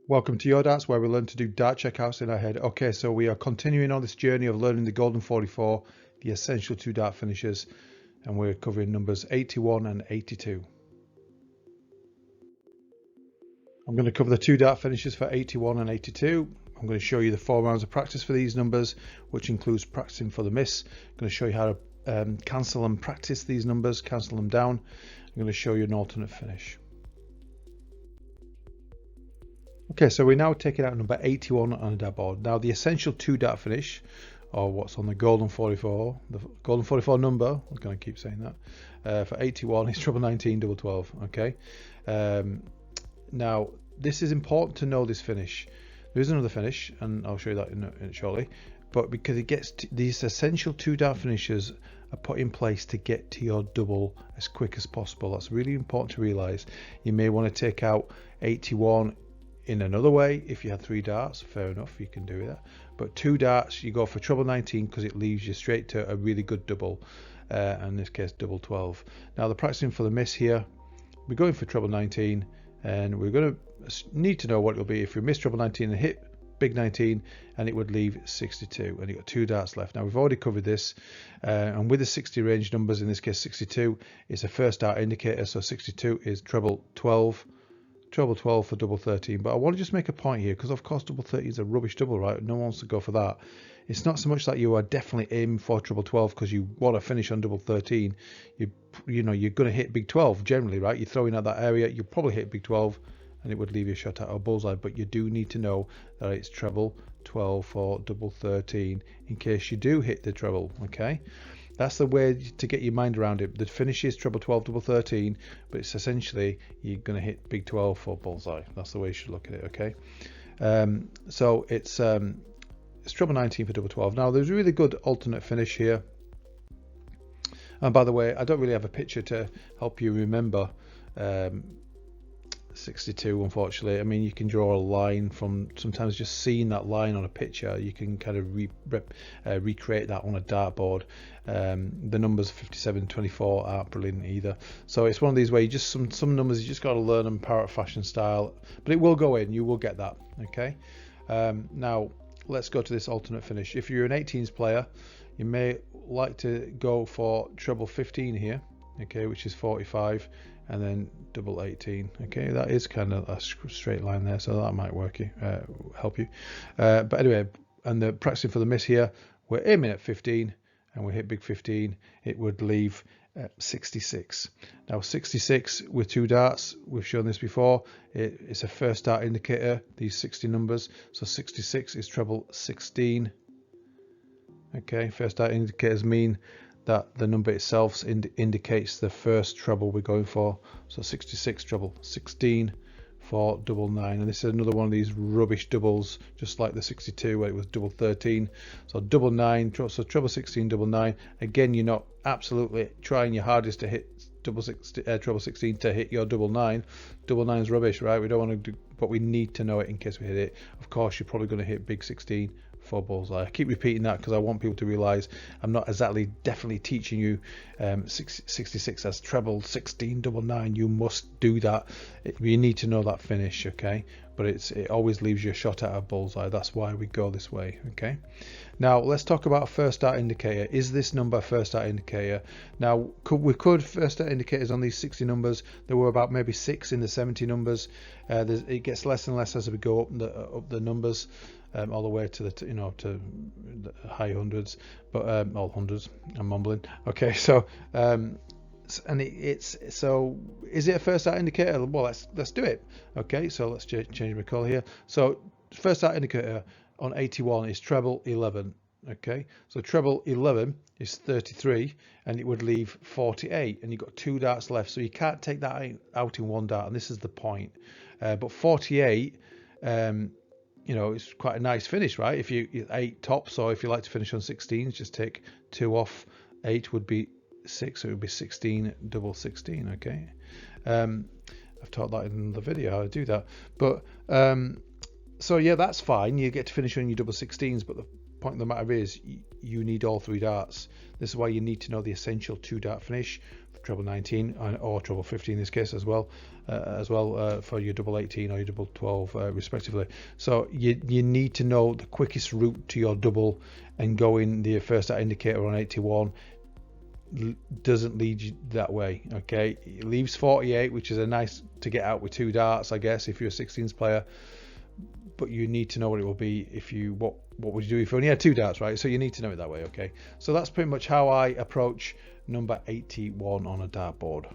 Welcome to Your Darts, where we learn to do dart checkouts in our head. Okay, so we are continuing on this journey of learning the Golden 44, the essential 2 dart finishes, and we're covering numbers 81 and 82. I'm going to cover the 2 dart finishes for 81 and 82. I'm going to show you the 4 rounds of practice for these numbers, which includes practicing for the miss. I'm going to show you how to cancel and practice these numbers, cancel them down. I'm going to show you an alternate finish. Okay, so we're now taking out number 81 on a dartboard. Now the essential 2 dart finish, or what's on the Golden 44, the Golden 44 number, I'm going to keep saying that, for 81 is treble 19, double 12, okay? Now this is important to know this finish. There is another finish, and I'll show you that in shortly, but because it gets these essential 2 dart finishes are put in place to get to your double as quick as possible. That's really important to realise. You may want to take out 81 in another way. If you had 3 darts, fair enough, you can do that, but 2 darts you go for treble 19 because it leaves you straight to a really good double, in this case double 12. Now the practicing for the miss here, we're going for treble 19, and we're going to need to know what it'll be if we miss treble 19 and hit big 19, and it would leave 62, and you've got 2 darts left. Now we've already covered this, and with the 60 range numbers, in this case 62 is a first dart indicator, so 62 is treble 12, treble 12 for double 13. But I want to just make a point here, because of course double 13 is a rubbish double, right? No one wants to go for that. It's not so much that you are definitely aiming for treble 12 because you want to finish on double 13. You know you're going to hit big 12 generally, right? You're throwing at that area, you'll probably hit big 12 and it would leave you a shot at a bullseye, but you do need to know that it's treble 12 for double 13 in case you do hit the treble, okay? That's the way to get your mind around it. The finish is treble 12, double 13, but it's essentially you're going to hit big 12 for bullseye. That's the way you should look at it, okay? So it's treble 19 for double 12. Now there's a really good alternate finish here. And by the way, I don't really have a picture to help you remember 62, unfortunately. I mean, you can draw a line from sometimes just seeing that line on a picture. You can kind of recreate that on a dartboard. The numbers 57, 24 aren't brilliant either. So it's one of these where you just some numbers you just got to learn them parrot fashion style, but it will go in. You will get that. Okay. Now let's go to this alternate finish. If you're an 18s player, you may like to go for treble 15 here, okay, which is 45, and then double 18. Okay, that is kind of a straight line there, so that might work you, help you. But anyway, and the practicing for the miss here, we're aiming at 15, and we hit big 15. It would leave 66. Now 66 with 2 darts, we've shown this before. It's a first dart indicator, these 60 numbers. So 66 is treble 16. Okay, first dart indicators mean that the number itself indicates the first treble we're going for. So 66 treble 16 for double 9, and this is another one of these rubbish doubles, just like the 62 where it was double 13. So double 9, so treble 16, double 9. Again, you're not absolutely trying your hardest to hit treble 16 to hit your double 9. Double 9 is rubbish, right? We don't want to do, but we need to know it in case we hit it. Of course, you're probably going to hit big 16 for bullseye. I keep repeating that because I want people to realize I'm not exactly definitely teaching you 66 as treble 16 double 9. You must do that. You need to know that finish, okay? But it always leaves you a shot at a bullseye. That's why we go this way, okay? Now let's talk about first dart indicator. Is this number first dart indicator? Now we could first dart indicators on these 60 numbers. There were about maybe 6 in the 70 numbers. It gets less and less as we go up the numbers. All the way to the to the high hundreds, but all hundreds. I'm mumbling. Okay, so and it's so is it a first dart indicator? Well, let's do it. Okay, so let's change my call here. So first dart indicator on 81 is treble 11. Okay, so treble 11 is 33, and it would leave 48, and you've got 2 darts left, so you can't take that out in 1 dart, and this is the point. But 48. It's quite a nice finish, right? If you 8 tops, or if you like to finish on 16s, just take 2 off. 8 would be 6, so it would be 16 double 16. Okay, I've taught that in the video how to do that, but so yeah, that's fine. You get to finish on your double 16s, but the point of the matter is you need all 3 darts. This is why you need to know the essential 2 dart finish. treble 19 or treble 15 in this case as well, for your double 18 or your double 12 respectively. So you need to know the quickest route to your double, and going the first dart indicator on 81 doesn't lead you that way. Okay, it leaves 48, which is a nice to get out with 2 darts, I guess, if you're a 16s player, but you need to know what it will be if you what would you do if you only had 2 darts, right? So you need to know it that way. Okay, so that's pretty much how I approach number 81 on a dartboard.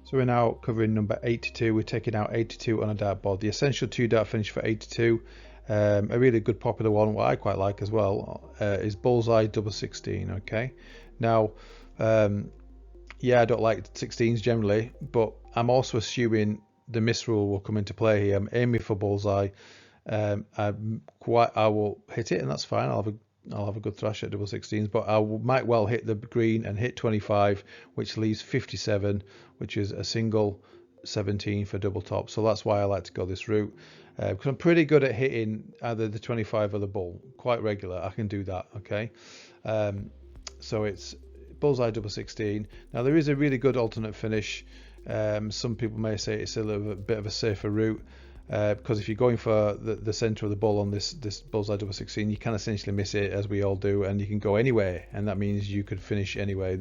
So we're now covering number 82. We're taking out 82 on a dartboard. The essential 2 dart finish for 82, a really good popular one, what I quite like as well, is bullseye double 16. Okay, now yeah, I don't like 16s generally, but I'm also assuming the miss rule will come into play here. I'm aiming for bullseye. I will hit it, and that's fine. I'll have a good thrash at double 16s, but I might well hit the green and hit 25, which leaves 57, which is a single 17 for double top. So that's why I like to go this route, because I'm pretty good at hitting either the 25 or the bull, quite regular. I can do that. Okay, so it's bullseye double 16. Now there is a really good alternate finish. Some people may say it's a little bit of a safer route, because if you're going for the center of the ball on this bullseye double 16, you can essentially miss it, as we all do, and you can go anywhere, and that means you could finish anyway.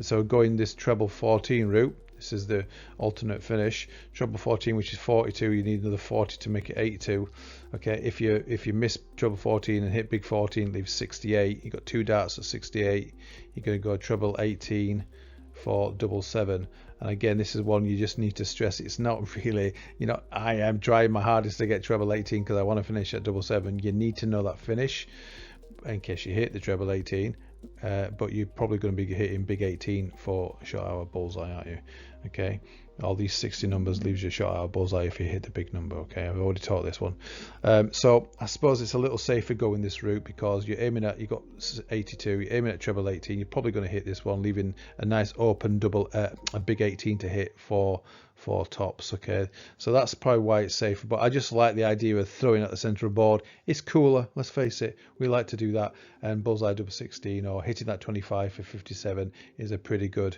So going this treble 14 route, this is the alternate finish. Treble 14, which is 42, you need another 40 to make it 82. Okay, if you miss treble 14 and hit big 14, leaves 68. You got 2 darts at 68. You're going to go treble 18 for double 7. And again, this is one you just need to stress. It's not really, I am trying my hardest to get treble 18 because I want to finish at double 7. You need to know that finish in case you hit the treble 18, but you're probably going to be hitting big 18 for short hour bullseye, aren't you? Okay, all these 60 numbers leaves you a short hour bullseye if you hit the big number. Okay, I've already taught this one. So I suppose it's a little safer going this route, because you're aiming at, you got 82, you're aiming at treble 18, you're probably going to hit this one, leaving a nice open double, a big 18 to hit for tops. Okay, so that's probably why it's safer, but I just like the idea of throwing at the center of the board. It's cooler, let's face it, we like to do that, and bullseye double 16 or hitting that 25 for 57 is a pretty good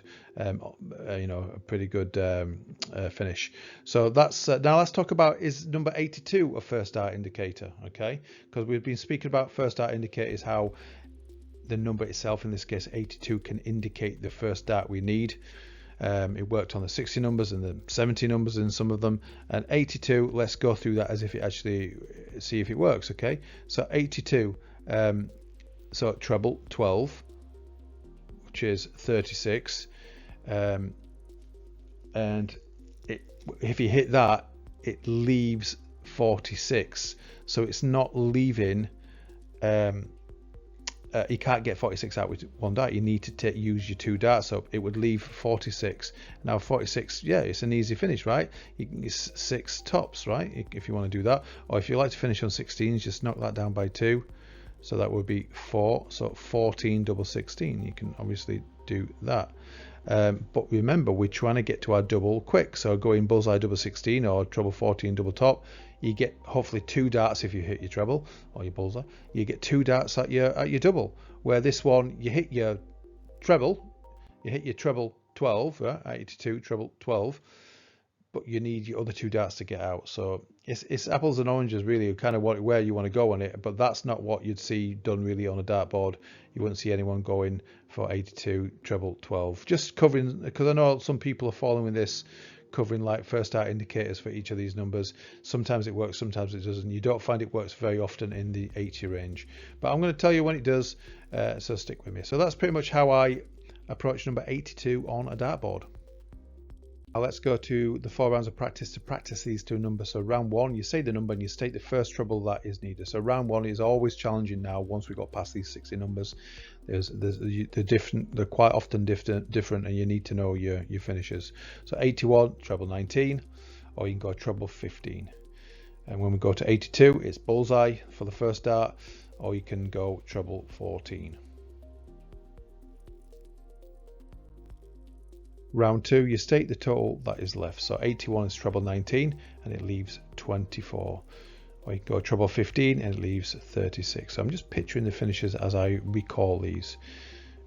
finish. So that's now let's talk about, is number 82 a first dart indicator? Okay, because we've been speaking about first dart indicators, how the number itself, in this case 82, can indicate the first dart we need. It worked on the 60 numbers and the 70 numbers in some of them, and 82, let's go through that as if it actually, see if it works. Okay, so 82, so treble 12, which is 36, and if you hit that, it leaves 46, so it's not leaving, you can't get 46 out with 1 dart. You need to use your 2 darts, so it would leave 46. Now 46, yeah, it's an easy finish, right? It's 6 tops, right, if you want to do that, or if you like to finish on 16s, just knock that down by 2, so that would be 4, so 14 double 16. You can obviously do that, but remember, we're trying to get to our double quick, so going bullseye double 16 or treble 14 double top, you get hopefully 2 darts if you hit your treble or your bullseye. You get 2 darts at your double, where this one, you hit your treble, you hit your treble 12, right? 82 treble 12, but you need your other 2 darts to get out. So it's apples and oranges really, kind of where you want to go on it, but that's not what you'd see done really on a dartboard. You wouldn't see anyone going for 82 treble 12, just covering, because I know some people are following this, covering like first dart indicators for each of these numbers. Sometimes it works, sometimes it doesn't. You don't find it works very often in the 80 range, but I'm going to tell you when it does, so stick with me. So that's pretty much how I approach number 82 on a dartboard. Now let's go to the 4 rounds of practice to practice these 2 numbers. So round 1, you say the number and you state the first treble that is needed. So round 1 is always challenging now. Once we got past these 60 numbers, they're quite often different, and you need to know your finishes. So 81 treble 19, or you can go treble 15. And when we go to 82, it's bullseye for the first dart, or you can go treble 14. Round 2, you state the total that is left. So 81 is treble 19 and it leaves 24. Or you can go treble 15 and it leaves 36. So I'm just picturing the finishes as I recall these.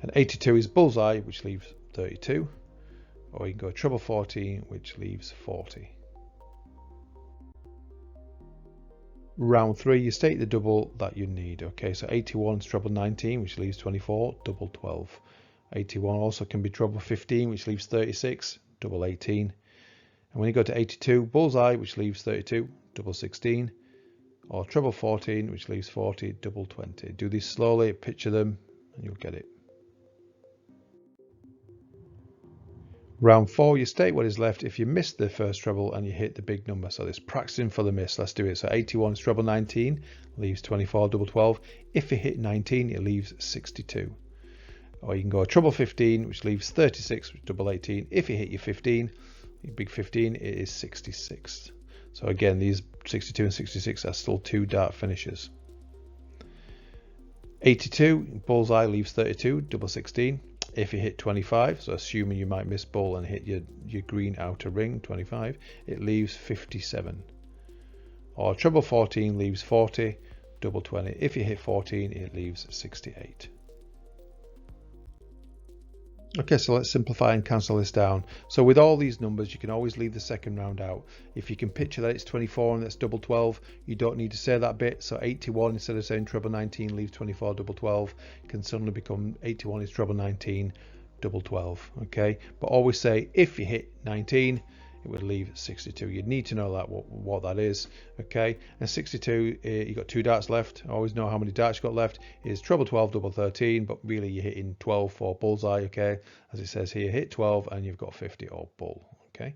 And 82 is bullseye, which leaves 32. Or you can go treble 14, which leaves 40. Round 3, you state the double that you need. Okay, so 81 is treble 19, which leaves 24, double 12. 81 also can be treble 15, which leaves 36, double 18. And when you go to 82, bullseye, which leaves 32, double 16. Or treble 14, which leaves 40, double 20. Do these slowly, picture them, and you'll get it. Round 4, you state what is left if you miss the first treble and you hit the big number. So it's practicing for the miss. Let's do it. So 81 is treble 19, leaves 24, double 12. If you hit 19, it leaves 62. Or you can go treble 15, which leaves 36, double 18. If you hit your 15, your big 15, it is 66. So again, these 62 and 66 are still 2 dart finishes. 82, bullseye leaves 32, double 16. If you hit 25, so assuming you might miss bull and hit your green outer ring, 25, it leaves 57. Or treble 14 leaves 40, double 20. If you hit 14, it leaves 68. Okay, so let's simplify and cancel this down. So with all these numbers, you can always leave the second round out. If you can picture that it's 24 and that's double 12, you don't need to say that bit. So 81, instead of saying treble 19, leaves 24, double 12, can suddenly become 81 is treble 19, double 12. Okay, but always say if you hit 19, it would leave 62. You need to know that what that is. Okay, and 62, you got 2 darts left. Always know how many darts you got left. Is treble 12, double 13, but really you're hitting 12 for bullseye. Okay, as it says here, hit 12 and you've got 50 or bull. Okay,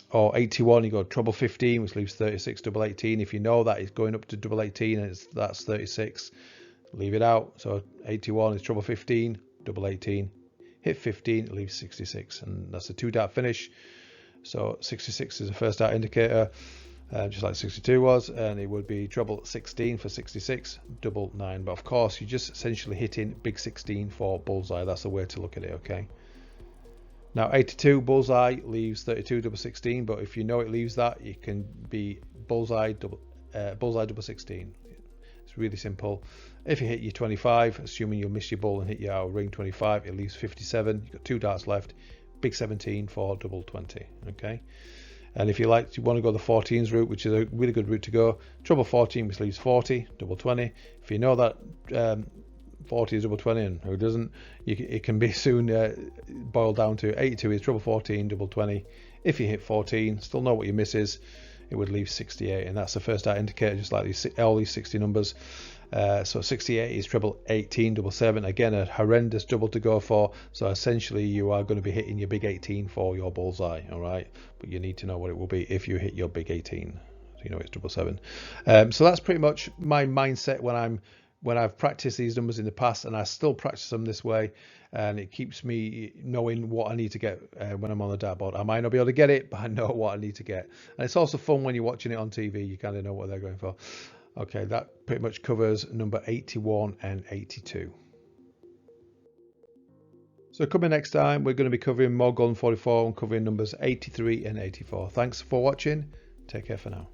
or 81, you got treble 15, which leaves 36, double 18. If you know that it's going up to double 18 and that's 36, leave it out. So 81 is treble 15, double 18, hit 15, it leaves 66, and that's a 2 dart finish. So 66 is the first dart indicator, just like 62 was, and it would be treble 16 for 66, double 9. But of course, you're just essentially hitting big 16 for bullseye. That's the way to look at it. Okay. Now 82 bullseye leaves 32, double 16. But if you know it leaves that, it can be bullseye double 16. It's really simple. If you hit your 25, assuming you'll miss your bull and hit your outer ring 25, it leaves 57. You've got 2 darts left. Big 17 for double 20. Okay, and if you want to go the 14s route, which is a really good route to go, treble 14, which leaves 40, double 20. If you know that 40 is double 20, and who doesn't, it can be soon boiled down to 82 is treble 14, double 20. If you hit 14, still know what your miss is, it would leave 68, and that's the first dart indicator, just like all these 60 numbers. So 68 is treble 18, double 7. Again, a horrendous double to go for. So essentially, you are going to be hitting your big 18 for your bullseye. All right, but you need to know what it will be if you hit your big 18. So you know it's double 7. So that's pretty much my mindset when I've practiced these numbers in the past, and I still practice them this way, and it keeps me knowing what I need to get when I'm on the dartboard. I might not be able to get it, but I know what I need to get. And it's also fun when you're watching it on TV. You kind of know what they're going for. Okay, that pretty much covers number 81 and 82. So coming next time, we're going to be covering more Golden 44 and covering numbers 83 and 84. Thanks for watching. Take care for now.